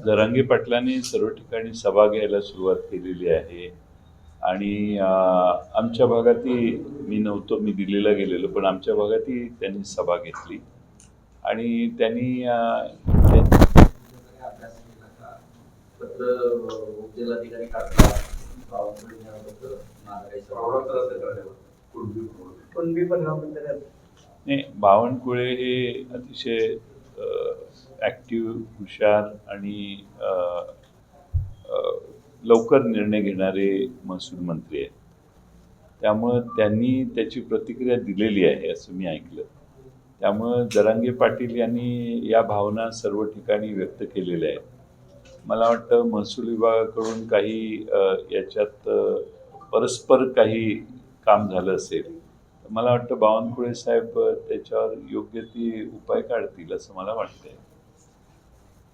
जरांगे पाटलांनी सर्व ठिकाणी सभा घ्यायला सुरुवात केलेली आहे आणि आमच्या भागातही मी नव्हतो, मी दिल्लीला गेलेलो, पण आमच्या भागातही त्यांनी सभा घेतली आणि त्यांनी नाही, बावनकुळे हे अतिशय ॲक्टिव्ह, हुशार आणि लवकर निर्णय घेणारे महसूल मंत्री आहेत. त्यामुळं त्यांनी त्याची प्रतिक्रिया दिलेली आहे असं मी ऐकलं. त्यामुळं जरांगे पाटील यांनी या भावना सर्व ठिकाणी व्यक्त केलेल्या आहेत. मला वाटतं महसूल विभागाकडून काही याच्यात परस्पर काही काम झालं असेल. मला वाटतं बावनकुळे साहेब त्याच्यावर योग्य ती उपाय काढतील असं मला वाटतंय.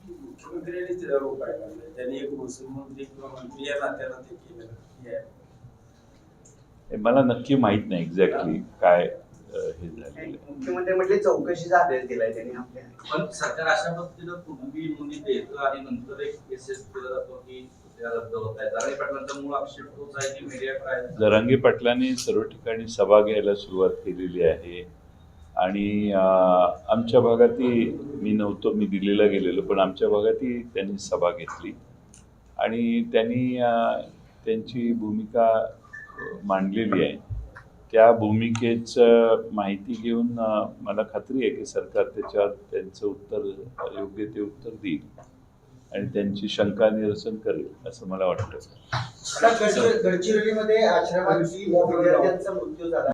मुख्यमंत्र्यांनी त्यावर उपाय काढले, त्यांनी एक महसूल मंत्री किंवा मंत्री या नात्यानं ते केलं. मला नक्की माहित नाही एक्झॅक्टली काय हे झालेलं. मुख्यमंत्री म्हटले चौकशीचा आदेश दिलाय त्यांनी आपल्या. पण सरकार अशा पद्धतीनं पूर्वी नोंदी देतं आणि नंतर एक मेसेज केला जातो की रद्द होत आहे. जरांगे पाटलांचा मूळ आक्षेप तोच आहे की मीडिया ट्रायल. जरांगे पाटलांनी सर्व ठिकाणी सभा घ्यायला सुरुवात केलेली आहे आणि आमच्या भागातही मी नव्हतो, मी दिल्लीला गेलेलो, पण आमच्या भागातही त्यांनी सभा घेतली आणि त्यांनी त्यांची भूमिका मांडलेली आहे. त्या भूमिकेचं माहिती घेऊन मला खात्री आहे की सरकार त्याच्यावर त्यांचं उत्तर, योग्य ते उत्तर देईल आणि त्यांची शंका निरसन करेल असं मला वाटतं. गडचिरोलीमध्ये आश्रमात विद्यार्थ्यांचा मृत्यू झाला.